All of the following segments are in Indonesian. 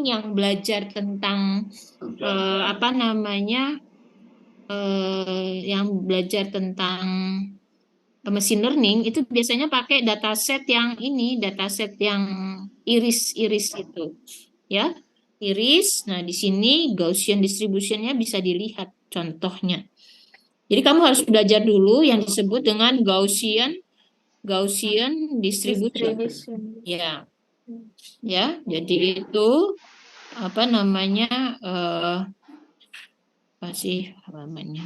learning yang belajar tentang apa namanya yang belajar tentang machine learning itu biasanya pakai dataset yang ini, dataset yang iris-iris itu, ya. Iris. Nah, di sini Gaussian distributionnya bisa dilihat contohnya. Jadi kamu harus belajar dulu yang disebut dengan Gaussian distribution. Distribution. Ya, ya. Jadi itu apa namanya? Apa sih namanya?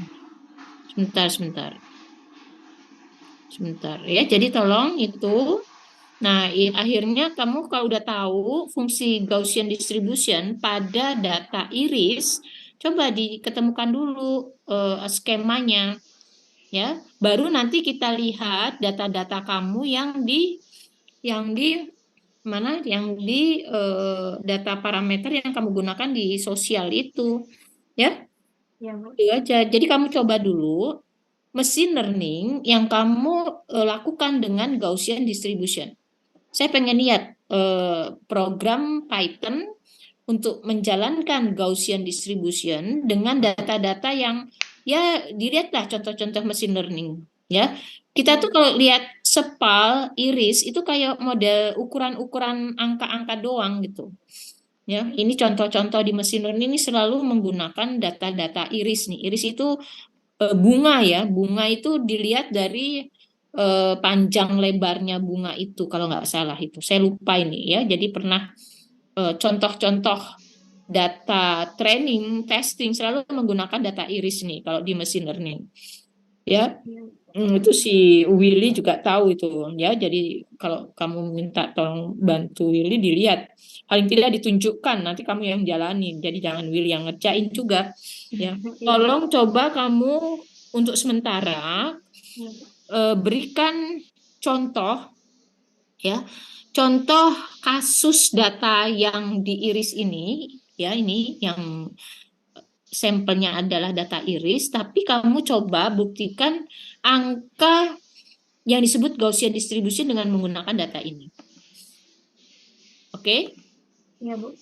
Sebentar. Ya. Jadi tolong itu. Nah, akhirnya kamu kalau udah tahu fungsi Gaussian distribution pada data iris, coba diketemukan dulu skemanya, ya. Baru nanti kita lihat data-data kamu yang di mana, yang di data parameter yang kamu gunakan di sosial itu, ya. Ya, Bu. Itu aja. Jadi kamu coba dulu machine learning yang kamu lakukan dengan Gaussian distribution. Saya pengen lihat program Python untuk menjalankan Gaussian distribution dengan data-data yang ya dilihatlah contoh-contoh machine learning, ya. Kita tuh kalau lihat sepal, iris itu kayak model ukuran-ukuran angka-angka doang gitu. Ya, ini contoh-contoh di machine learning ini selalu menggunakan data-data iris nih. Iris itu bunga ya, bunga itu dilihat dari panjang lebarnya bunga itu kalau nggak salah itu. Saya lupa ini ya. Jadi pernah contoh-contoh data training, testing selalu menggunakan data iris nih kalau di machine learning. Ya, itu si Willy juga tahu itu ya. Jadi kalau kamu minta tolong bantu Willy dilihat, paling tidak ditunjukkan nanti kamu yang jalani. Jadi jangan Willy yang ngerjain juga. Ya, tolong coba kamu untuk sementara berikan contoh, ya, contoh kasus data yang diiris ini, ya, ini yang sampelnya adalah data iris, tapi kamu coba buktikan angka yang disebut Gaussian distribution dengan menggunakan data ini. Oke? Ya, Bu.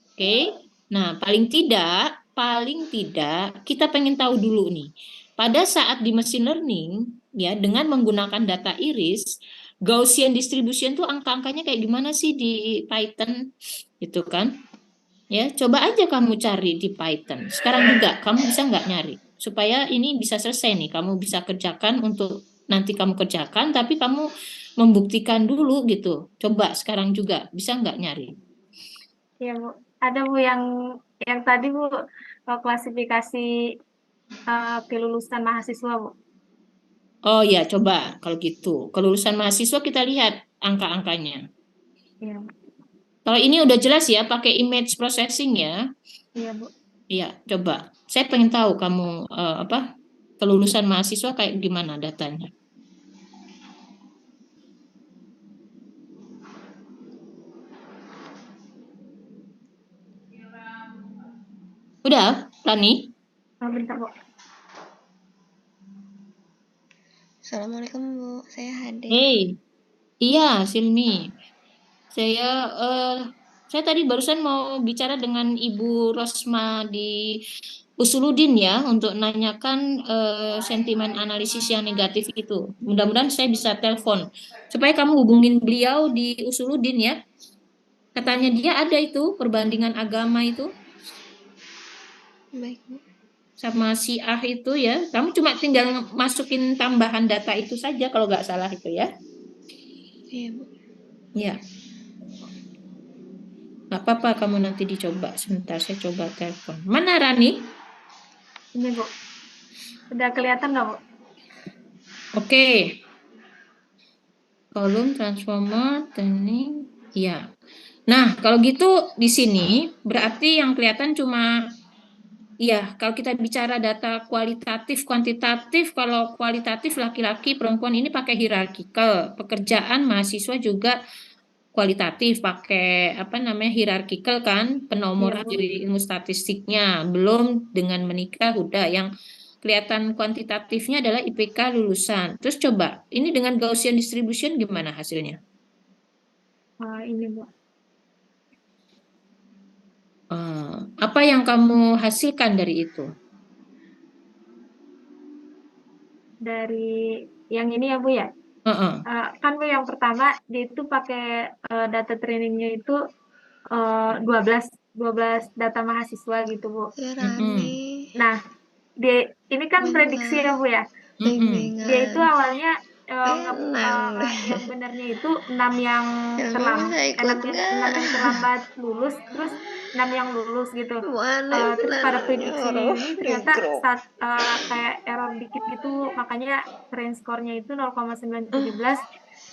Oke. Nah, paling tidak kita pengen tahu dulu nih. Pada saat di machine learning, ya, dengan menggunakan data iris, Gaussian distribution tuh angka-angkanya kayak gimana sih di Python? Gitu kan? Ya, coba aja kamu cari di Python. Sekarang juga kamu bisa nggak nyari? Supaya ini bisa selesai nih, kamu bisa kerjakan untuk nanti kamu kerjakan, tapi kamu membuktikan dulu gitu. Coba sekarang juga, bisa nggak nyari? Ya, Bu. Ada, Bu, yang tadi, Bu, klasifikasi kelulusan mahasiswa, Bu. Oh ya, coba kalau gitu. Kelulusan mahasiswa kita lihat angka-angkanya. Ya, Bu. Kalau ini udah jelas ya, pakai image processing ya. Iya, Bu. Iya, coba. Saya pengen tahu kamu apa kelulusan mahasiswa kayak gimana datanya. Udah, Rani? Oh, bentar, Bu. Assalamualaikum Bu, saya hadir. Hey, iya Silmi. Saya eh, saya tadi barusan mau bicara dengan Ibu Rosma di Usuludin ya untuk nanyakan sentimen analisis yang negatif itu. Mudah-mudahan saya bisa telepon supaya kamu hubungin beliau di Usuludin ya. Katanya dia ada itu perbandingan agama itu Baik Bu. sama si Ah itu ya. Kamu cuma tinggal masukin tambahan data itu saja kalau nggak salah itu ya. Iya Bu. Ya, nggak apa-apa kamu nanti dicoba. Sebentar saya coba telepon. Mana Rani? Ini, Bu. Udah kelihatan nggak, Bu? Oke. Kolom transformer training. Ya. Nah, kalau gitu di sini berarti yang kelihatan cuma ya, kalau kita bicara data kualitatif, kuantitatif, kalau kualitatif laki-laki, perempuan ini pakai hierarkical. Pekerjaan mahasiswa juga kualitatif, pakai apa namanya hierarkical kan, penomoran Iya, Bu. dari ilmu statistiknya. Belum dengan menikah udah yang kelihatan kuantitatifnya adalah IPK lulusan. Terus coba, ini dengan Gaussian distribution gimana hasilnya? Ini, Bu. Apa yang kamu hasilkan dari itu? Dari yang ini ya Bu ya. Heeh. Kan Bu yang pertama dia itu pakai data trainingnya itu 12 data mahasiswa gitu Bu. Ya Mm-mm. rame. Nah, ini kan prediksi ya Bu ya. Mm-mm. Dia itu awalnya Tenang deh. yang benernya itu 6 yang Ilmu bisa ikut 6 nggak? yang terlambat lulus, terus 6 yang lulus gitu. Mana Terus pada prediksi orang ini di ternyata grup? kayak error dikit gitu, makanya range score-nya itu 0,917,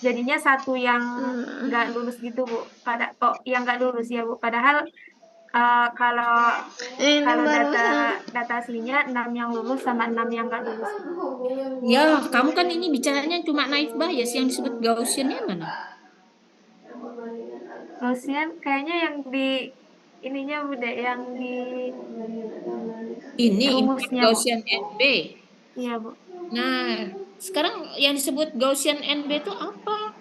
jadinya satu yang nggak lulus gitu Bu. Yang nggak lulus ya Bu. Padahal kalau Ini barusan. data aslinya 6 yang lulus sama 6 yang nggak lulus. Ya, kamu kan ini bicaranya cuma naive bias, yang disebut Gaussian-nya mana? Gaussian kayaknya yang di ininya udah yang di Ini impact rumusnya Bu. Gaussian NB. Iya Bu. Nah, sekarang yang disebut Gaussian NB itu apa?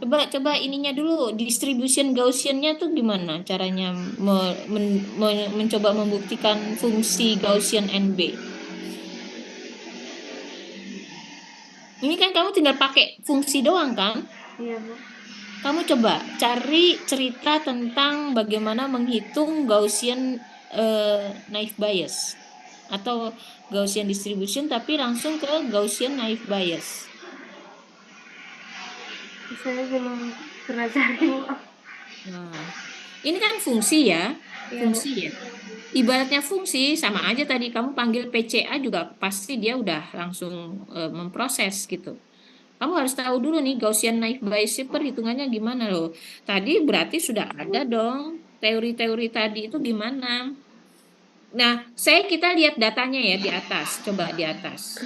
Coba ininya dulu, distribution Gaussian-nya tuh gimana caranya mencoba membuktikan fungsi Gaussian NB? Ini kan kamu tinggal pakai fungsi doang kan? Iya Bu. Kamu coba cari cerita tentang bagaimana menghitung Gaussian naive bias atau Gaussian distribution, tapi langsung ke Gaussian naive bias. Saya belum pernah cari Bu. Nah, ini kan fungsi ya, Iya Bu. fungsi ya. Ibaratnya fungsi sama aja tadi kamu panggil PCA juga pasti dia udah langsung memproses gitu. Kamu harus tahu dulu nih Gaussian naive Bayes perhitungannya gimana loh. Tadi berarti sudah ada dong teori-teori tadi itu gimana. Nah, kita lihat datanya ya di atas. Coba di atas.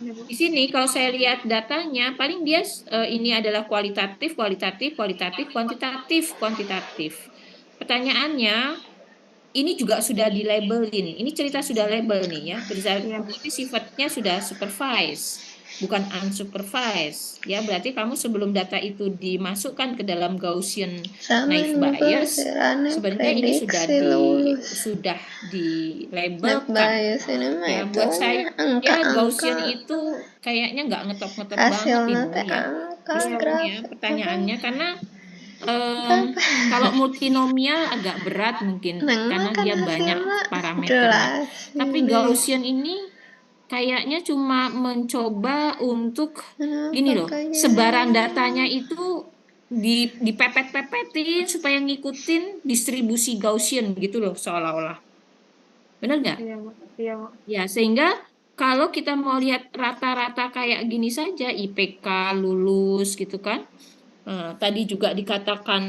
Iya Bu. Di sini kalau saya lihat datanya paling dia ini adalah kualitatif, kualitatif, kualitatif, kuantitatif, kuantitatif. Pertanyaannya ini juga sudah dilabelin. Ini cerita sudah label nih ya. Iya Bu. Berarti sifatnya sudah supervise, bukan unsupervised. Ya, berarti kamu sebelum data itu dimasukkan ke dalam Gaussian Sama naive juga bias, Serane sebenarnya ini prediksi lulus. sudah Naive dilabelkan. bias ini mah Ya, buat saya ya angka-angka Gaussian itu kayaknya nggak ngetop-ngetop banget hasilnya ini teh ya. angka Iya Bu. Meskipun ya grafik pertanyaannya karena apa kalau multinomial agak berat mungkin neng karena makan dia banyak hasilnya parameternya. jelas Tapi ini Gaussian ini kayaknya cuma mencoba untuk gini loh, kenapa sebaran kayaknya datanya itu dipepet-pepetin supaya ngikutin distribusi Gaussian gitu loh seolah-olah. Benar nggak? Iya Bu. Iya Bu. Ya, sehingga kalau kita mau lihat rata-rata kayak gini saja, IPK lulus gitu kan. Tadi juga dikatakan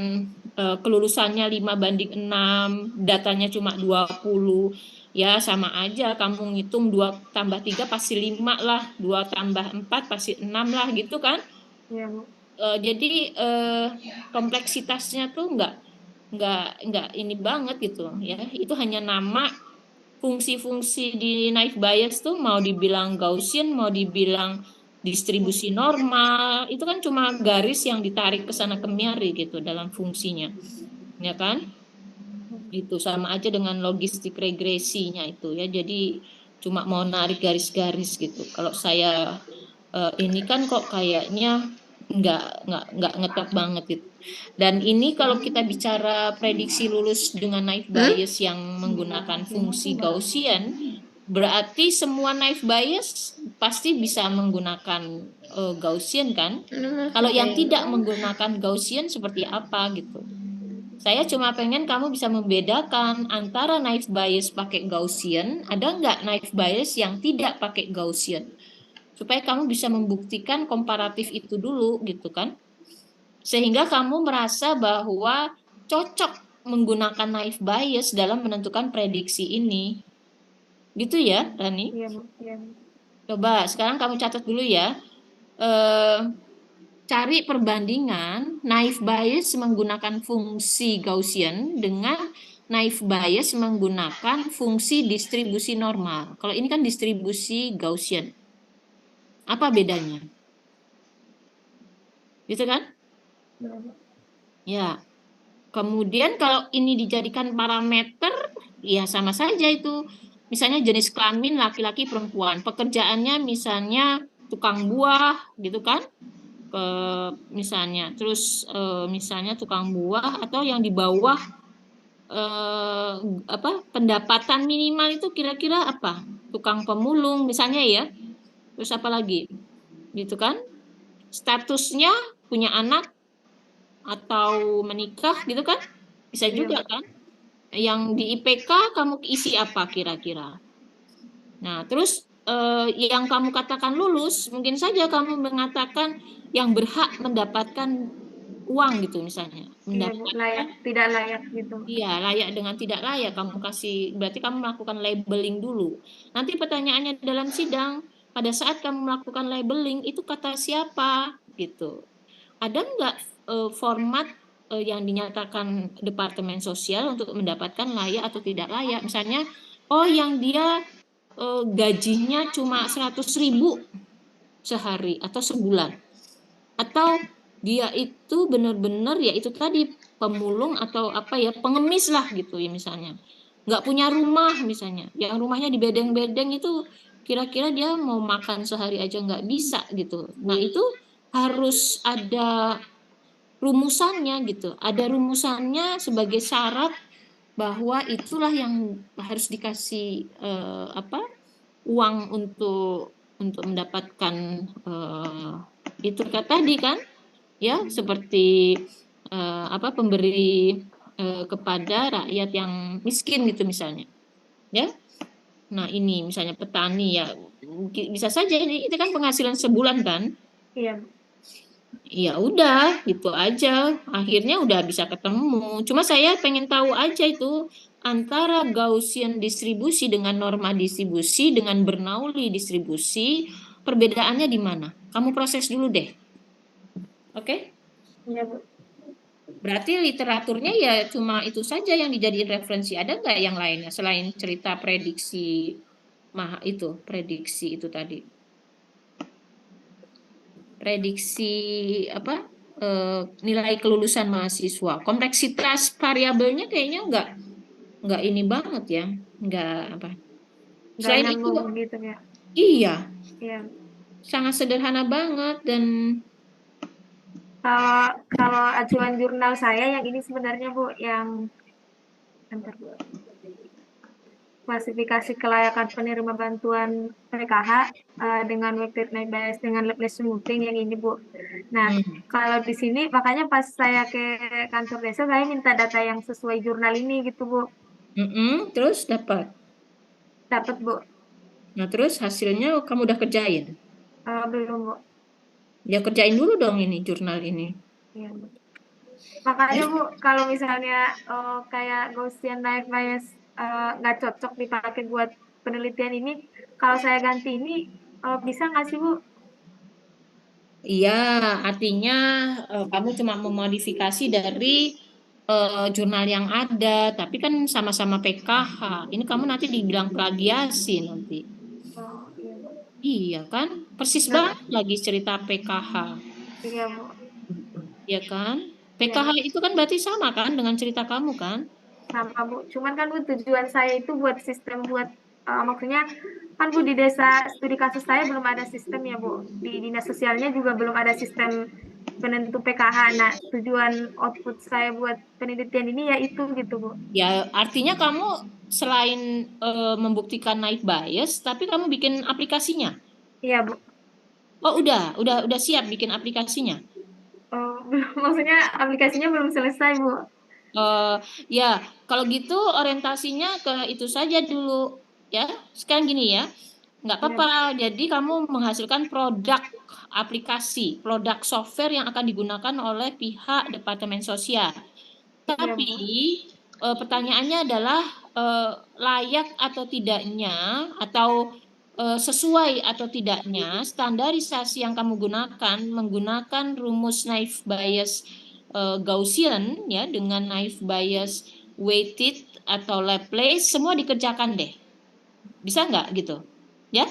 kelulusannya 5/6, datanya cuma 20. Ya, sama aja kamu ngitung 2 tambah 3 pasti 5 lah, 2 tambah 4 pasti 6 lah gitu kan. Iya Bu. Jadi kompleksitasnya tuh nggak ini banget gitu ya. Itu hanya nama fungsi-fungsi di naive bias tuh mau dibilang Gaussian, mau dibilang distribusi normal, itu kan cuma garis yang ditarik ke sana kemari gitu dalam fungsinya. Ya kan? Itu sama aja dengan logistik regresinya itu ya. Jadi cuma mau narik garis-garis gitu. Kalau saya ini kan kok kayaknya nggak ngetop banget gitu. Dan ini kalau kita bicara prediksi lulus dengan naive bias yang menggunakan fungsi Gaussian, berarti semua naive bias pasti bisa menggunakan Gaussian kan? ini mah Kalau yang tidak bingung menggunakan Gaussian seperti apa gitu? Saya cuma pengen kamu bisa membedakan antara naive bias pakai Gaussian, ada nggak naive bias yang tidak pakai Gaussian? Supaya kamu bisa membuktikan komparatif itu dulu gitu kan. Sehingga kamu merasa bahwa cocok menggunakan naive bias dalam menentukan prediksi ini. Gitu ya, Rani? Iya Bu. Iya Bu. Coba sekarang kamu catat dulu ya. Eh, Cari perbandingan naive bias menggunakan fungsi Gaussian dengan naive bias menggunakan fungsi distribusi normal. Kalau ini kan distribusi Gaussian. Apa bedanya? Gitu kan? Iya Bu. Ya. Kemudian kalau ini dijadikan parameter, ya sama saja itu. Misalnya jenis kelamin laki-laki perempuan, pekerjaannya misalnya tukang buah gitu kan, misalnya, terus misalnya tukang buah atau yang di bawah pendapatan minimal itu kira-kira apa? Tukang pemulung misalnya ya, terus apa lagi, gitu kan? Statusnya punya anak atau menikah gitu kan? Bisa juga kan? Yang di IPK kamu isi apa kira-kira? Nah, terus yang kamu katakan lulus, mungkin saja kamu mengatakan yang berhak mendapatkan uang gitu misalnya. Iya, Bu, layak, tidak layak gitu. Iya, layak dengan tidak layak kamu kasih, berarti kamu melakukan labeling dulu. Nanti pertanyaannya dalam sidang, pada saat kamu melakukan labeling itu kata siapa gitu. Ada nggak format yang dinyatakan Departemen Sosial untuk mendapatkan layak atau tidak layak? Misalnya, oh yang dia gajinya cuma 100.000 sehari atau sebulan. Atau dia itu benar-benar ya itu tadi pemulung atau apa ya, pengemis lah gitu ya misalnya. Nggak punya rumah misalnya. Yang rumahnya di bedeng-bedeng itu kira-kira dia mau makan sehari aja nggak bisa gitu. Nah itu harus ada rumusannya gitu. Ada rumusannya sebagai syarat bahwa itulah yang harus dikasih uang untuk mendapatkan itu tadi kan ya, seperti pemberi kepada rakyat yang miskin gitu misalnya ya. Nah ini misalnya petani ya, bisa saja ini kan penghasilan sebulan kan. Iya. Ya udah gitu aja, akhirnya udah bisa ketemu. Cuma saya pengen tahu aja itu antara Gaussian distribusi dengan norma distribusi dengan Bernoulli distribusi, perbedaannya di mana? Kamu proses dulu deh. Oke? Iya, Bu. Berarti literaturnya ya cuma itu saja yang dijadiin referensi. Ada nggak yang lainnya selain cerita prediksi prediksi itu tadi? Prediksi nilai kelulusan mahasiswa. Kompleksitas variabelnya kayaknya nggak ini banget ya, nggak apa. Selain itu, gitu ya. Iya, sangat sederhana banget. Dan kalau acuan jurnal saya yang ini sebenarnya Bu, yang klasifikasi kelayakan penerima bantuan PKH dengan weighted net bias dengan Laplace smoothing yang ini Bu. Nah, kalau di sini makanya pas saya ke kantor desa saya minta data yang sesuai jurnal ini gitu Bu. Terus dapat Bu. Nah terus hasilnya kamu udah kerjain? Belum Bu. Ya kerjain dulu dong ini jurnal ini. Iya, Bu. Makanya Bu, kalau misalnya kayak Gaussian life bias nggak cocok dipakai buat penelitian ini, kalau saya ganti ini bisa nggak sih Bu? Iya, artinya kamu cuma memodifikasi dari jurnal yang ada, tapi kan sama-sama PKH. Ini kamu nanti dibilang plagiasi nanti. Iya kan? Persis banget lagi cerita PKH. Iya Bu. Iya kan? PKH itu kan berarti sama kan dengan cerita kamu kan? Sama Bu. Cuman kan Bu tujuan saya itu buat sistem maksudnya kan Bu di desa studi kasus saya belum ada sistem ya Bu. Di dinas sosialnya juga belum ada sistem penentu PKH. Nah tujuan output saya buat penelitian ini ya itu gitu Bu. Ya artinya kamu selain membuktikan naik bias, tapi kamu bikin aplikasinya? Iya Bu. Oh udah siap bikin aplikasinya? Maksudnya aplikasinya belum selesai Bu. Ya kalau gitu orientasinya ke itu saja dulu ya. Sekarang gini ya, nggak apa-apa. Jadi kamu menghasilkan produk aplikasi, produk software yang akan digunakan oleh pihak Departemen Sosial. Tapi pertanyaannya adalah layak atau tidaknya atau sesuai atau tidaknya standarisasi yang kamu gunakan menggunakan rumus naive bias Gaussian ya dengan naive bias weighted atau Laplace semua dikerjakan deh. Bisa nggak gitu? Ya?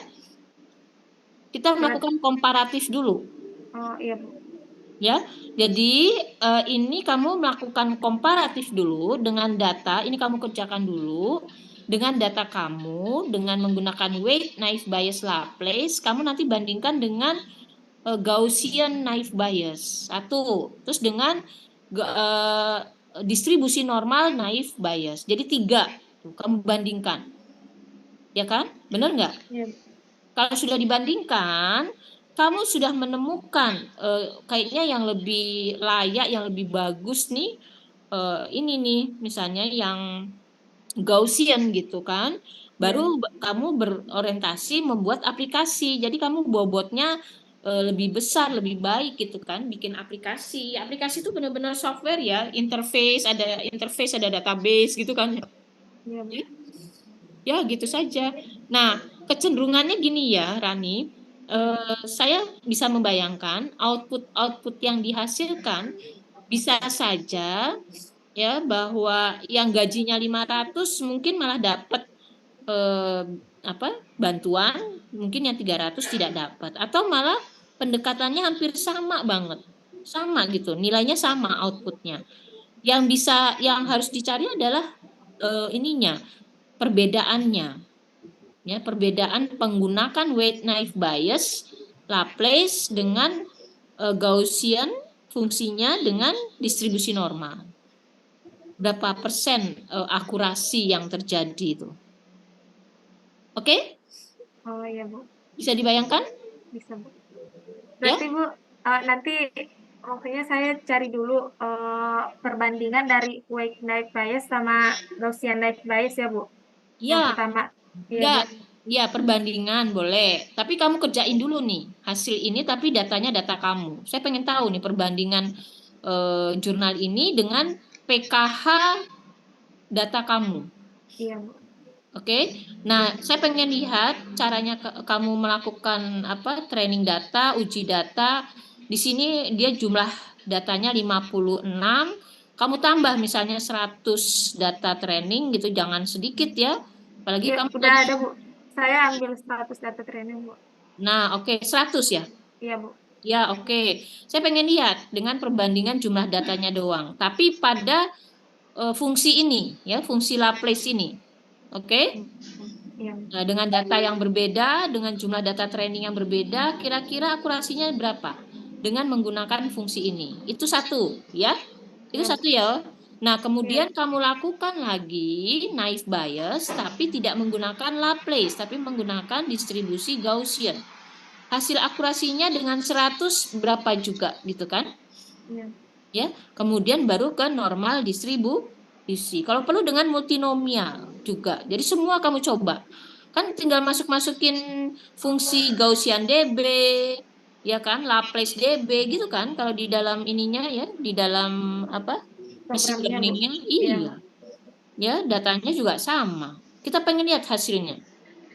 Kita melakukan komparatif dulu. Oh iya Bu. Ya, jadi ini kamu melakukan komparatif dulu dengan data. Ini kamu kerjakan dulu dengan data kamu dengan menggunakan weight naive Bayes Laplace. Kamu nanti bandingkan dengan Gaussian naive Bayes satu, terus dengan distribusi normal naive Bayes. Jadi 3 tuh, kamu bandingkan, ya kan? Benar nggak? Iya. Kalau sudah dibandingkan, kamu sudah menemukan kayaknya yang lebih layak, yang lebih bagus nih, ini nih, misalnya yang Gaussian gitu kan. Baru kamu berorientasi membuat aplikasi. Jadi kamu bobotnya lebih besar, lebih baik gitu kan, bikin aplikasi. Aplikasi itu benar-benar software ya, interface, ada database gitu kan. Iya, Bu. Ya, gitu saja. Nah, kecenderungannya gini ya, Rani. Saya bisa membayangkan output yang dihasilkan bisa saja ya bahwa yang gajinya 500 mungkin malah dapat apa bantuan, mungkin yang 300 tidak dapat, atau malah pendekatannya hampir sama banget. Sama gitu, nilainya sama outputnya. Yang harus dicari adalah ininya, perbedaannya. Ya, perbedaan penggunakan weight naive Bayes Laplace dengan Gaussian fungsinya dengan distribusi normal. Berapa persen akurasi yang terjadi itu? Oke? Oh iya, Bu. Bisa dibayangkan? Bisa, Bu. Ya? Berarti Bu, nanti maksudnya saya cari dulu perbandingan dari weight naive Bayes sama Gaussian naive Bayes ya, Bu. Yang Ya, pertama. Iya, ya, Bu. ya perbandingan boleh. Tapi kamu kerjain dulu nih hasil ini, tapi datanya data kamu. Saya pengen tahu nih perbandingan jurnal ini dengan PKH data kamu. Iya, Bu. Oke. Nah, saya pengen lihat caranya kamu melakukan apa? Training data, uji data. Di sini dia jumlah datanya 56. Kamu tambah misalnya 100 data training gitu, jangan sedikit ya. Apalagi Iya, kamu udah tadi. ada, Bu. Saya ambil 100 data training, Bu. Nah, oke, 100 ya. Iya, Bu. Ya, oke. Saya pengen lihat dengan perbandingan jumlah datanya doang. Tapi pada fungsi ini, ya, fungsi Laplace ini. Oke? Iya. Nah, dengan data yang berbeda, dengan jumlah data training yang berbeda, kira-kira akurasinya berapa? Dengan menggunakan fungsi ini. Itu satu, ya. Itu satu ya. Nah, kemudian kamu lakukan lagi naive Bayes, tapi tidak menggunakan Laplace, tapi menggunakan distribusi Gaussian. Hasil akurasinya dengan 100 berapa juga, gitu kan? Iya. Ya, kemudian baru ke normal distribusi. Kalau perlu dengan multinomial juga. Jadi semua kamu coba. Kan tinggal masukin fungsi Gaussian DB, ya kan, Laplace DB gitu kan kalau di dalam ininya ya, di dalam apa? Machine Programnya, Bu. learning-nya. Iya. Iya. Ya, datanya juga sama. Kita pengen lihat hasilnya.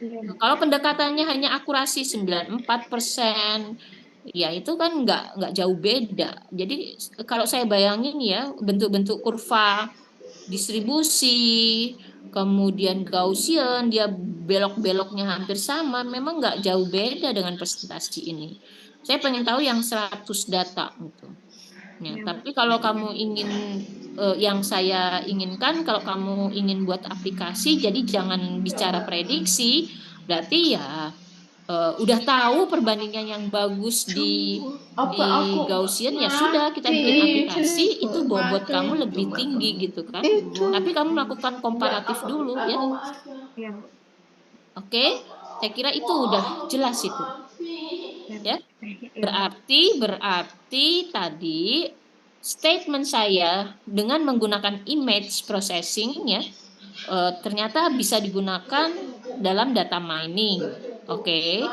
Iya, Bu. Kalau pendekatannya hanya akurasi 94%, ya itu kan nggak jauh beda. Jadi kalau saya bayangin ya bentuk-bentuk kurva distribusi, kemudian Gaussian, dia belok-beloknya hampir sama, memang nggak jauh beda dengan presentasi ini. Saya pengen tahu yang 100 data gitu. Ya, Iya, Bu. tapi kalau kamu ingin yang saya inginkan, kalau kamu ingin buat aplikasi, jadi jangan bicara prediksi, berarti ya udah tahu perbandingan yang bagus di Gaussian, ya sudah kita bikin aplikasi, itu bobot kamu lebih tinggi gitu kan. Tapi kamu melakukan komparatif dulu ya. Iya, Bu. Oke, saya kira itu udah jelas itu. Ya. Berarti tadi statement saya dengan menggunakan image processing ya ternyata bisa digunakan dalam data mining. Oke.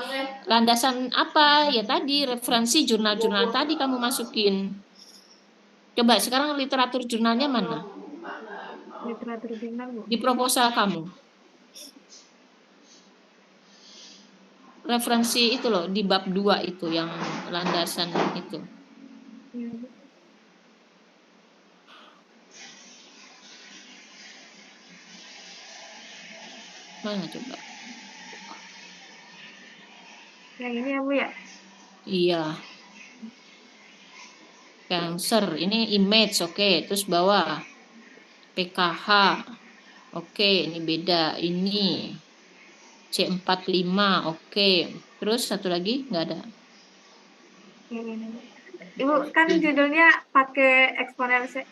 Landasan apa? Ya tadi referensi jurnal-jurnal tadi kamu masukin. Coba sekarang literatur jurnalnya mana? Literatur jurnal, Bu. Di proposal kamu. Referensi itu loh di bab 2 itu yang landasan itu. Iya, Bu. Mana coba? Yang ini ya, Bu ya? Iya. cancer. Ini image, oke. Terus bawah PKH. Oke, ini beda. Ini C45, oke. Terus satu lagi nggak ada. Ibu, kan judulnya pakai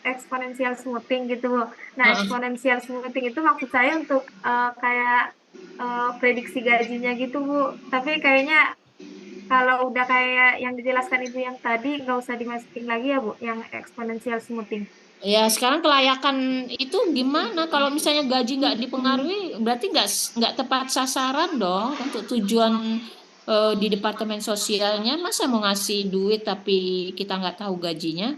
exponential smoothing gitu, Bu. Nah, exponential smoothing itu maksud saya untuk kayak prediksi gajinya gitu, Bu. Tapi kayaknya kalau udah kayak yang dijelaskan Ibu yang tadi, nggak usah dimasukin lagi ya, Bu, yang exponential smoothing. Ya, sekarang kelayakan itu gimana? Kalau misalnya gaji nggak dipengaruhi, berarti nggak tepat sasaran dong untuk tujuan di departemen sosialnya. Masa mau ngasih duit tapi kita nggak tahu gajinya?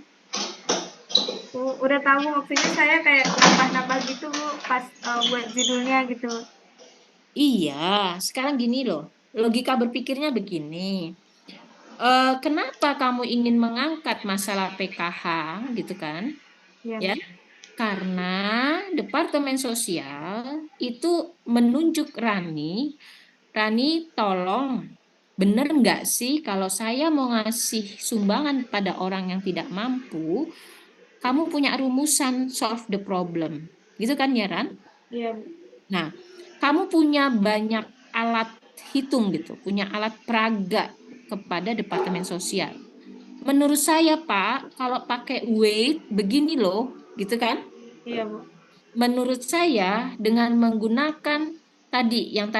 Udah tahu, maksudnya saya kayak nambah-nambah gitu, Bu, pas buat judulnya gitu. Iya, sekarang gini loh, logika berpikirnya begini. Kenapa kamu ingin mengangkat masalah PKH gitu kan? Iya, Ya, Bu. karena Departemen Sosial itu menunjuk Rani tolong, bener nggak sih kalau saya mau ngasih sumbangan pada orang yang tidak mampu, kamu punya rumusan solve the problem, gitu kan ya Ran? Iya, Bu. Nah, kamu punya banyak alat hitung gitu, punya alat peraga kepada Departemen Sosial. Menurut saya Pak, kalau pakai weight begini loh, gitu kan? Iya, Bu. Menurut saya dengan menggunakan yang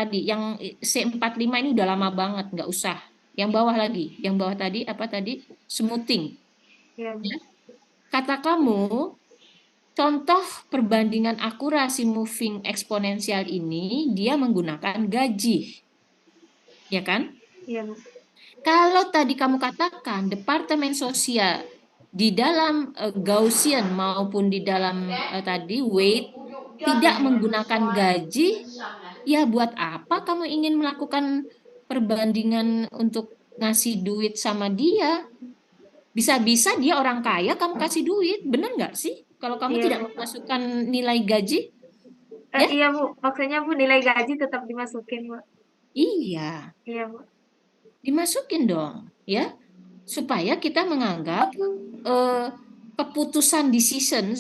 C45 ini udah lama banget, nggak usah. Yang bawah lagi, yang bawah tadi apa tadi? Smoothing. Iya, Bu. Kata kamu, contoh perbandingan akurasi moving eksponensial ini dia menggunakan gaji. Ya kan? Iya, Bu. Kalau tadi kamu katakan Departemen Sosial di dalam Gaussian maupun di dalam tadi weight tidak menggunakan gaji, ya buat apa kamu ingin melakukan perbandingan untuk ngasih duit sama dia? Bisa-bisa dia orang kaya, kamu kasih duit, bener nggak sih? Kalau kamu Iya, tidak Bu. memasukkan nilai gaji, ya? Iya, Bu. Maksudnya, Bu, nilai gaji tetap dimasukin, Bu. Iya, Iya, Bu. dimasukin dong, ya, supaya kita menganggap eh, keputusan decision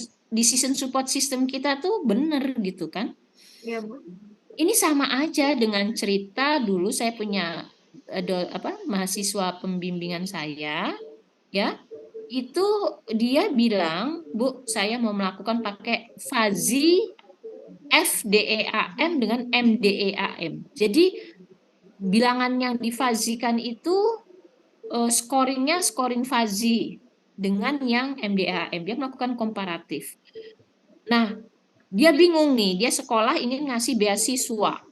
support system kita tuh bener gitu kan. Iya, Bu. Ini sama aja dengan cerita dulu saya punya mahasiswa pembimbingan saya, ya, itu dia bilang, Bu, saya mau melakukan pakai fuzzy FDEAM dengan MDEAM. Jadi bilangan yang difazikan itu scoringnya scoring fuzzy dengan yang MDEAM. Dia melakukan komparatif. Nah, dia bingung nih, dia sekolah ingin ngasih beasiswa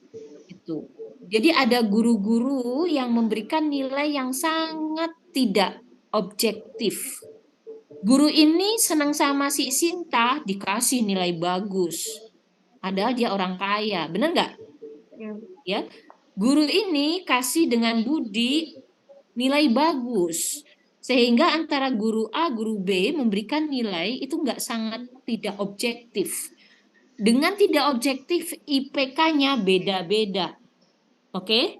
gitu. Jadi ada guru-guru yang memberikan nilai yang sangat tidak objektif. Guru ini senang sama si Sinta, dikasih nilai bagus. Padahal dia orang kaya, bener nggak? Iya, Bu. Ya, guru ini kasih dengan budi nilai bagus. Sehingga antara guru A, guru B memberikan nilai itu nggak sangat tidak objektif. Dengan tidak objektif, IPK-nya beda-beda. Oke?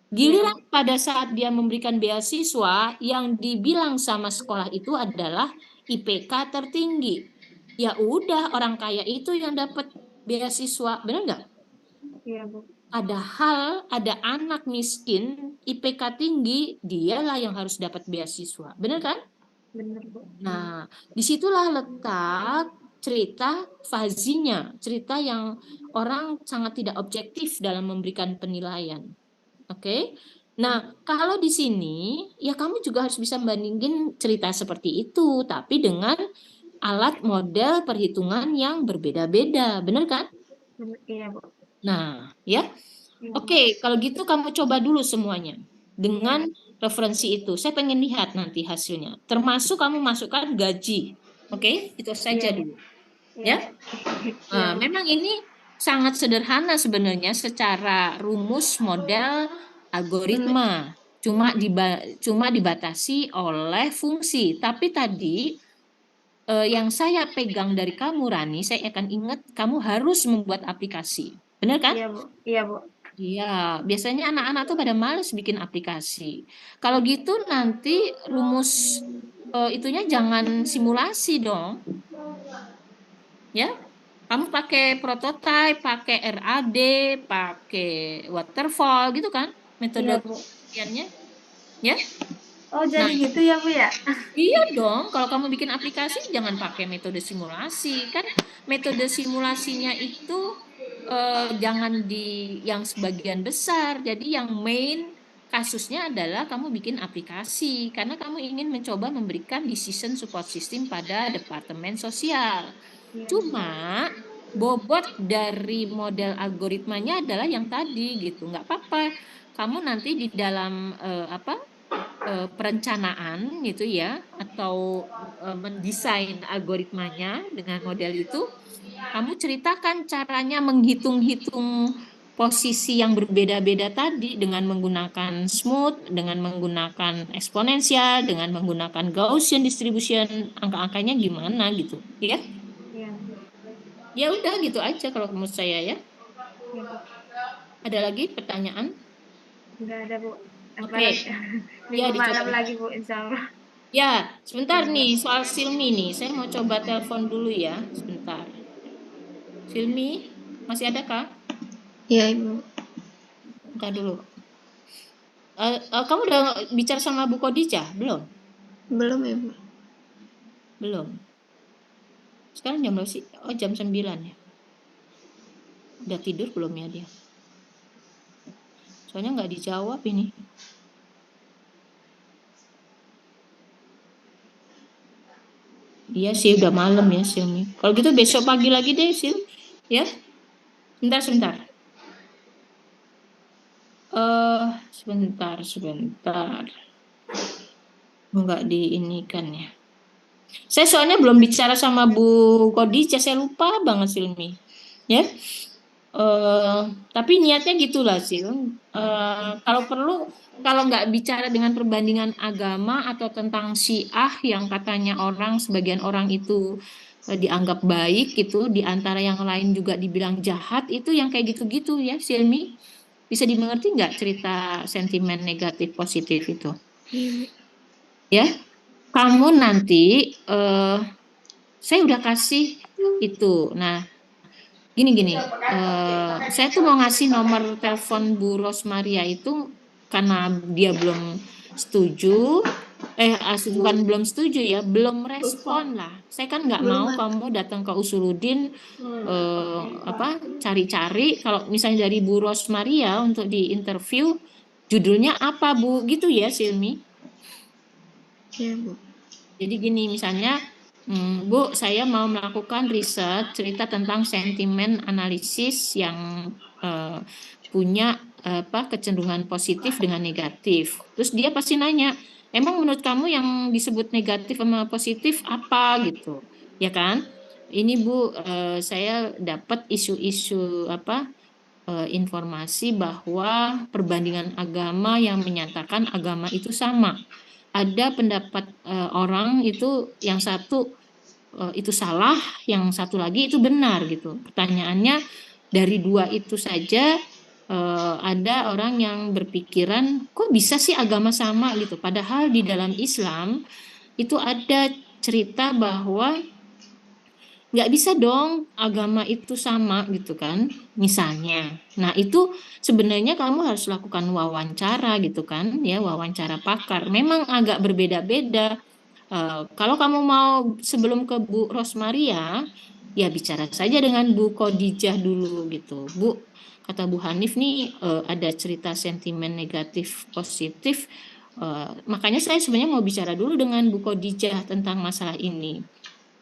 Giliran pada saat dia memberikan beasiswa, yang dibilang sama sekolah itu adalah IPK tertinggi. Ya udah, orang kaya itu yang dapat beasiswa, benar nggak? Iya, Bu. Padahal ada anak miskin, IPK tinggi, dialah yang harus dapat beasiswa, benar kan? Benar, Bu. Nah, disitulah letak cerita fazinya, cerita yang orang sangat tidak objektif dalam memberikan penilaian. Oke. Nah, kalau di sini ya kamu juga harus bisa membandingin cerita seperti itu, tapi dengan alat model perhitungan yang berbeda-beda, benar kan? Iya, Bu. Nah, ya. Oke, kalau gitu kamu coba dulu semuanya dengan referensi itu. Saya pengen lihat nanti hasilnya. Termasuk kamu masukkan gaji. Oke, itu saja dulu. Ya. Nah, memang ini sangat sederhana sebenarnya secara rumus model algoritma. Cuma dibatasi oleh fungsi. Tapi tadi yang saya pegang dari kamu Rani, saya akan ingat kamu harus membuat aplikasi. Benar kan? Iya, Bu. Iya, Bu. Iya, biasanya anak-anak tuh pada males bikin aplikasi. Kalau gitu nanti rumus itunya jangan simulasi dong. Ya, kamu pakai prototype, pakai RAD, pakai waterfall gitu kan metode Iya, Bu. penelitiannya, ya. Oh, Nah, jadi gitu ya, Bu ya? iya dong, kalau kamu bikin aplikasi jangan pakai metode simulasi. Kan metode simulasinya itu jangan di yang sebagian besar. Jadi yang main kasusnya adalah kamu bikin aplikasi karena kamu ingin mencoba memberikan decision support system pada departemen sosial. Iya. Cuma bobot dari model algoritmanya adalah yang tadi gitu. Nggak apa-apa. Kamu nanti di dalam perencanaan gitu ya atau mendesain algoritmanya dengan model itu, kamu ceritakan caranya menghitung-hitung posisi yang berbeda-beda tadi dengan menggunakan smooth, dengan menggunakan eksponensial, dengan menggunakan Gaussian distribution, angka-angkanya gimana gitu, ya? Iya. Ya udah gitu aja kalau menurut saya ya. Iya, Bu. Ada lagi pertanyaan? Nggak ada, Bu. Oke. Ya, Minggu malam dicoba. lagi, Bu, insya Allah. Ya, sebentar Iya, Bu. nih soal Silmi nih. Saya mau coba telepon dulu ya, sebentar. Silmi, masih ada kah? Iya, Ibu. Bentar dulu. Kamu udah bicara sama Bu Khadijah? Belum? Belum, Ibu. Belum. Sekarang jam berapa sih? Oh, jam 9 ya. Udah tidur belum ya dia? Soalnya nggak dijawab ini. Iya sih, udah malam ya, Silmi. Kalau gitu besok pagi lagi deh, Sil. Ya? Sebentar. Sebentar. Nggak diinikan ya. Saya soalnya belum bicara sama Bu Khadijah, saya lupa banget Silmi. Ya. Tapi niatnya gitulah Sil. Kalau perlu, kalau nggak bicara dengan perbandingan agama atau tentang Syiah yang katanya sebagian orang itu dianggap baik gitu, di antara yang lain juga dibilang jahat, itu yang kayak gitu-gitu ya Silmi. Bisa dimengerti nggak cerita sentimen negatif positif itu? Ya, kamu nanti saya udah kasih itu. Nah, gini. Saya tuh mau ngasih nomor telepon Bu Rosmaria itu karena dia belum setuju. Bukan belum setuju ya, belum respon lah. Saya kan nggak mau kamu datang ke Usuludin cari-cari kalau misalnya dari Bu Rosmaria untuk diinterview judulnya apa Bu gitu ya Silmi. Iya, Bu. Jadi gini misalnya Bu, saya mau melakukan riset cerita tentang sentimen analisis yang punya kecenderungan positif dengan negatif. Terus dia pasti nanya, emang menurut kamu yang disebut negatif sama positif apa gitu, ya kan? Ini Bu, saya dapat isu-isu informasi bahwa perbandingan agama yang menyatakan agama itu sama. Ada pendapat orang itu yang satu itu salah, yang satu lagi itu benar gitu. Pertanyaannya dari dua itu saja ada orang yang berpikiran kok bisa sih agama sama gitu. Padahal di dalam Islam itu ada cerita bahwa nggak bisa dong agama itu sama gitu kan misalnya. Nah itu sebenarnya kamu harus lakukan wawancara gitu kan ya, wawancara pakar. Memang agak berbeda-beda. Kalau kamu mau sebelum ke Bu Rosmaria, ya bicara saja dengan Bu Khadijah dulu gitu. Bu, kata Bu Hanif nih ada cerita sentimen negatif positif. Makanya saya sebenarnya mau bicara dulu dengan Bu Khadijah tentang masalah ini.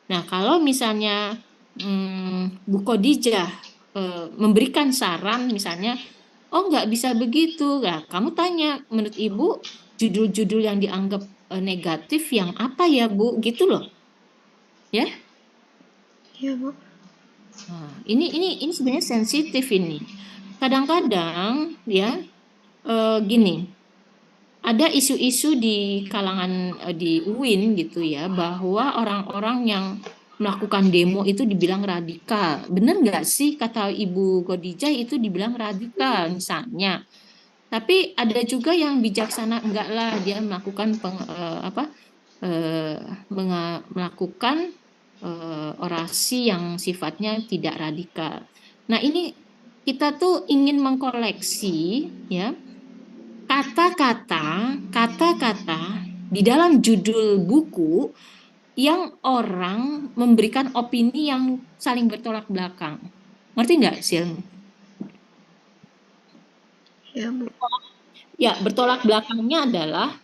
Nah, kalau misalnya Bu Khadijah memberikan saran misalnya, oh nggak bisa begitu, nah, kamu tanya, menurut Ibu judul-judul yang dianggap negatif yang apa ya Bu, gitu loh, ya? Iya, Bu. Nah, ini sebenarnya sensitif ini. Kadang-kadang ya gini, ada isu-isu di kalangan di UIN gitu ya bahwa orang-orang yang melakukan demo itu dibilang radikal. Benar nggak sih kata Ibu Khadijah itu dibilang radikal misalnya? Tapi ada juga yang bijaksana enggak lah dia melakukan melakukan orasi yang sifatnya tidak radikal. Nah, ini kita tuh ingin mengkoleksi ya kata-kata di dalam judul buku yang orang memberikan opini yang saling bertolak belakang. Ngerti nggak, Sil? Ya, Bu. Ya, bertolak belakangnya adalah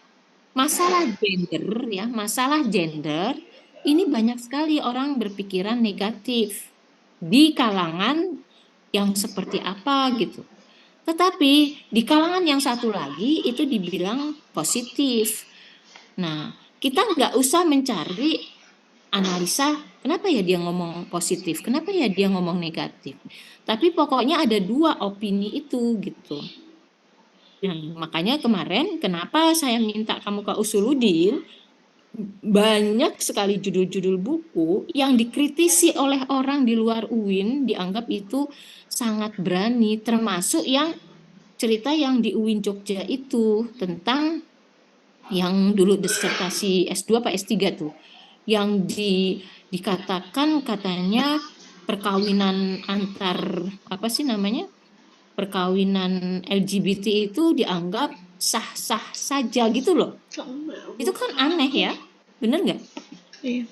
masalah gender ya, masalah gender ini banyak sekali orang berpikiran negatif di kalangan yang seperti apa gitu. Tetapi di kalangan yang satu lagi itu dibilang positif. Nah, kita nggak usah mencari analisa kenapa ya dia ngomong positif, kenapa ya dia ngomong negatif. Tapi pokoknya ada dua opini itu gitu. Nah, makanya kemarin kenapa saya minta kamu ke Usuludin, banyak sekali judul-judul buku yang dikritisi oleh orang di luar UIN dianggap itu sangat berani, termasuk yang cerita yang di UIN Jogja itu tentang yang dulu disertasi S2 apa S3 tuh, yang dikatakan katanya perkawinan antar apa sih namanya? Perkawinan LGBT itu dianggap sah-sah saja gitu loh. Itu kan aneh ya, bener nggak? Iya.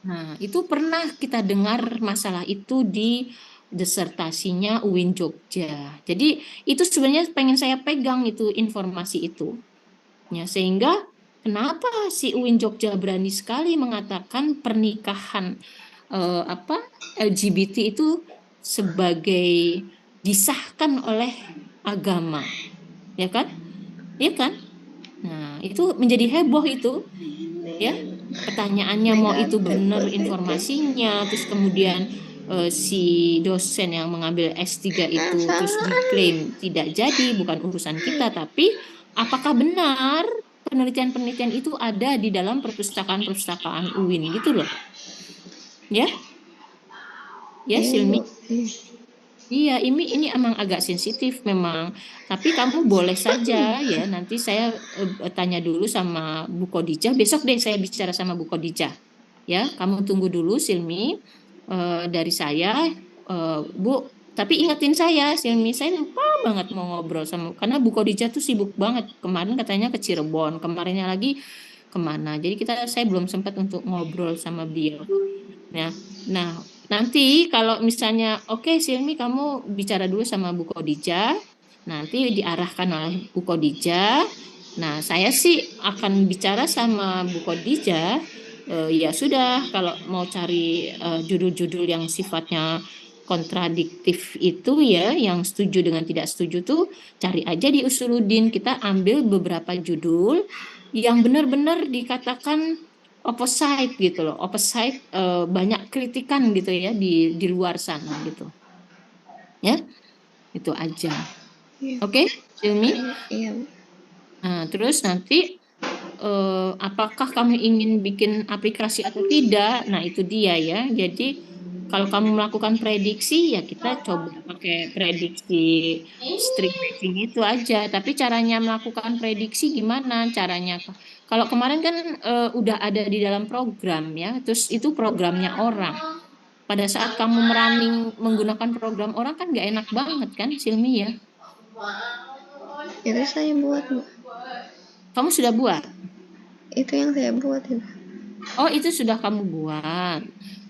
Nah, itu pernah kita dengar masalah itu di disertasinya UIN Jogja. Jadi itu sebenarnya pengen saya pegang itu informasi itu. Ya, sehingga kenapa si UIN Jogja berani sekali mengatakan pernikahan apa LGBT itu sebagai disahkan oleh agama, ya kan? Ya kan? Nah, itu menjadi heboh itu, ya. Pertanyaannya mau itu Negatif, benar positif. informasinya, terus kemudian si dosen yang mengambil S3 itu terus diklaim tidak jadi, bukan urusan kita, tapi apakah benar penelitian-penelitian itu ada di dalam perpustakaan-perpustakaan UIN gitu loh. Ya? Ya, Iya, Silmi? Bu. Iya. Iya, ini emang agak sensitif memang. Tapi kamu boleh saja ya. Nanti saya tanya dulu sama Bu Khadijah. Besok deh saya bicara sama Bu Khadijah. Ya, kamu tunggu dulu Silmi dari saya, Bu. Tapi ingetin saya, Silmi. Saya lupa banget mau ngobrol sama karena Bu Khadijah tuh sibuk banget. Kemarin katanya ke Cirebon, kemarinnya lagi kemana. Jadi saya belum sempat untuk ngobrol sama beliau. Nah, nanti kalau misalnya, oke Silmi kamu bicara dulu sama Bu Khadijah, nanti diarahkan oleh Bu Khadijah. Nah, saya sih akan bicara sama Bu Khadijah, ya sudah kalau mau cari judul-judul yang sifatnya kontradiktif itu ya, yang setuju dengan tidak setuju tuh cari aja di Usuludin. Kita ambil beberapa judul yang benar-benar dikatakan opposite gitu loh, opposite banyak kritikan gitu ya di luar sana gitu. Ya, itu aja. Iya. Oke, Silmi. Iya, Bu. Nah, terus nanti apakah kamu ingin bikin aplikasi atau tidak? Nah, itu dia ya. Jadi kalau kamu melakukan prediksi ya kita coba pakai prediksi string matching itu aja. Tapi caranya melakukan prediksi gimana caranya? Kalau kemarin kan udah ada di dalam program ya. Terus itu programnya orang. Pada saat kamu merunning menggunakan program orang kan nggak enak banget kan, Silmi ya? Itu saya buat, Bu. Kamu sudah buat? Itu yang saya buat itu. Oh, itu sudah kamu buat.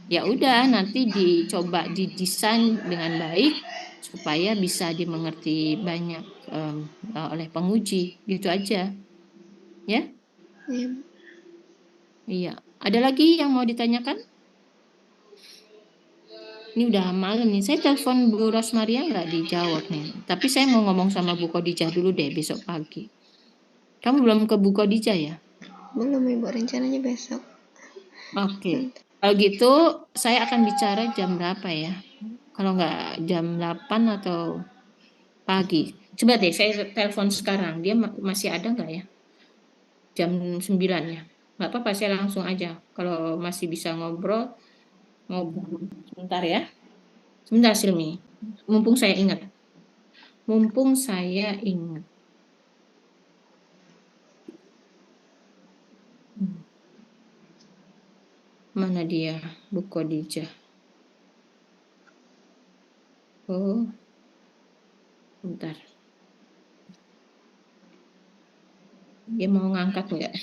Ya udah, nanti dicoba didesain dengan baik supaya bisa dimengerti banyak oleh penguji. Gitu aja. Ya? Iya, Bu. Iya. Ada lagi yang mau ditanyakan? Ini udah malam nih. Saya telepon Bu Rosmaria nggak dijawab nih. Tapi saya mau ngomong sama Bu Khadijah dulu deh besok pagi. Kamu belum ke Bu Khadijah ya? Belum, Ibu. Rencananya besok. Oke. Nanti. Kalau gitu saya akan bicara jam berapa ya? Kalau nggak jam 8 atau pagi. Coba deh saya telepon sekarang. Dia masih ada nggak ya? Jam 9 ya. Nggak apa-apa, saya langsung aja. Kalau masih bisa ngobrol, ngobrol. Sebentar ya. Sebentar, Silmi. Mumpung saya ingat. Mumpung saya ingat. Mana dia? Bu Khadijah. Oh, bentar. Dia mau ngangkat nggak?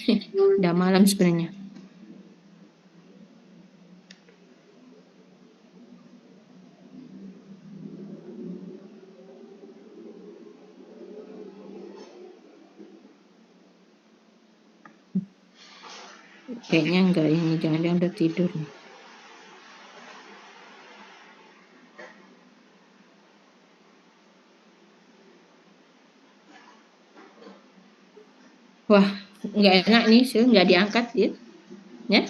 Udah malam sebenarnya. Kayaknya enggak, ini jangan-jangan udah tidur. Wah, nggak enak nih, Sil, nggak diangkat ya. Ya.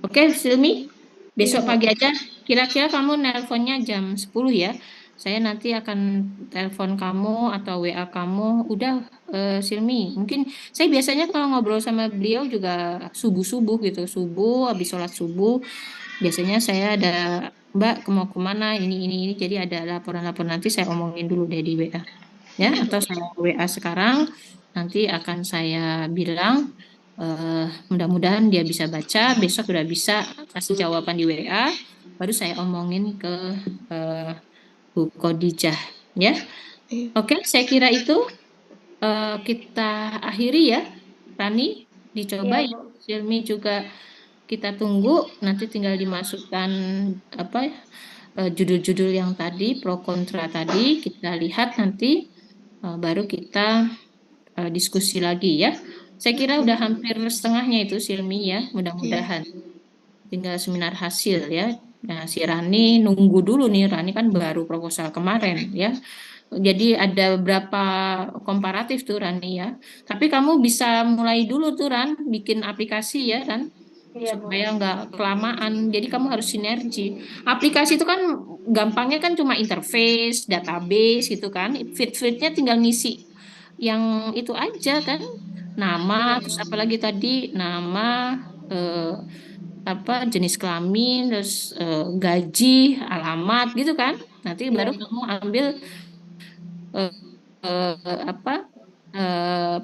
Oke, Silmi, besok Iya, Bu. pagi aja. Kira-kira kamu nelponnya jam 10 ya. Saya nanti akan telepon kamu atau WA kamu. Udah, Silmi. Mungkin saya biasanya kalau ngobrol sama beliau juga subuh-subuh gitu. Subuh, habis sholat subuh. Biasanya saya ada, Mbak, mau kemana, ini. Jadi ada laporan-laporan, nanti saya omongin dulu deh di WA. Ya, Iya, Bu. atau saya WA sekarang, nanti akan saya bilang, mudah-mudahan dia bisa baca, besok udah bisa kasih jawaban di WA, baru saya omongin ke eh, Bu Khadijah, ya. Iya. Oke, saya kira itu kita akhiri ya, Rani, dicoba Iya, ya. Bu. Silmi juga kita tunggu, nanti tinggal dimasukkan apa judul-judul yang tadi, pro kontra tadi, kita lihat nanti, baru kita diskusi lagi ya. Saya kira Oke. udah hampir setengahnya itu, Silmi ya, Iya. mudah-mudahan. Tinggal seminar hasil ya. Nah, si Rani nunggu dulu nih, Rani kan baru proposal kemarin ya. Jadi ada berapa komparatif tuh Rani ya. Tapi kamu bisa mulai dulu tuh Ran, bikin aplikasi ya Ran, Iya, Bu. supaya nggak kelamaan. Jadi kamu harus sinergi. Aplikasi itu kan gampangnya kan cuma interface, database gitu kan. Fit-fitnya tinggal ngisi yang itu aja kan. Iya, Nama, Bu. terus apalagi tadi nama, eh, apa jenis kelamin, terus gaji, alamat gitu kan. Nanti Iya, baru Bu. kamu ambil eh, apa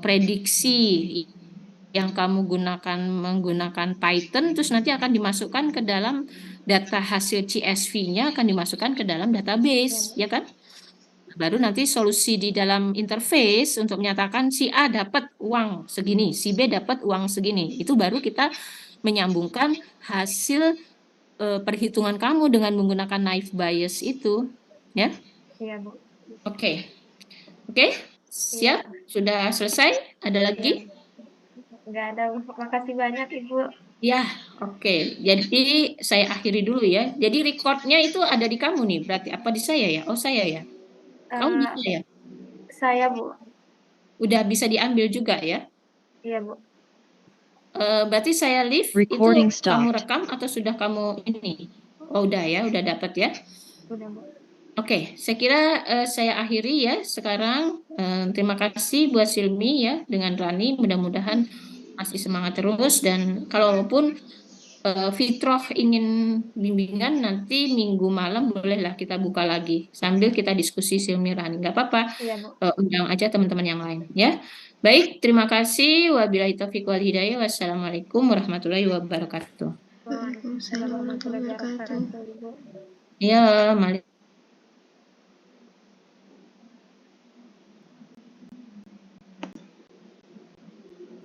prediksi yang kamu gunakan menggunakan Python, terus nanti akan dimasukkan ke dalam data hasil CSV-nya, akan dimasukkan ke dalam Iya, database, Bu. ya kan? Baru nanti solusi di dalam interface untuk menyatakan si A dapat uang segini, si B dapat uang segini. Itu baru kita menyambungkan hasil perhitungan kamu dengan menggunakan naive Bayes itu, ya. Iya, Bu. Oke. Oke, Iya. siap? Sudah selesai? Ada Iya, lagi? Bu. Nggak ada, Bu. Makasih banyak, Ibu. Ya, oke. Jadi saya akhiri dulu ya. Jadi recordnya itu ada di kamu nih, berarti apa di saya ya? Oh, saya ya. Kamu Eh, bisa ya? saya, Bu. Udah bisa diambil juga ya? Iya, Bu. Berarti saya live itu Recording kamu stopped. rekam atau sudah kamu ini? Oh, udah ya, udah dapat ya. Udah, Bu. Oke, saya kira saya akhiri ya sekarang. Terima kasih buat Silmi ya dengan Rani. Mudah-mudahan masih semangat terus, dan kalaupun Fitroh ingin bimbingan, nanti Minggu malam bolehlah kita buka lagi sambil kita diskusi Silmi Rani. Nggak apa-apa, Iya, Bu. undang aja teman-teman yang lain ya. Baik, terima kasih. Wabillahi taufiq wal hidayah. Wassalamualaikum warahmatullahi wabarakatuh. Waalaikumsalam warahmatullahi wabarakatuh. Ibu. Ya, mari.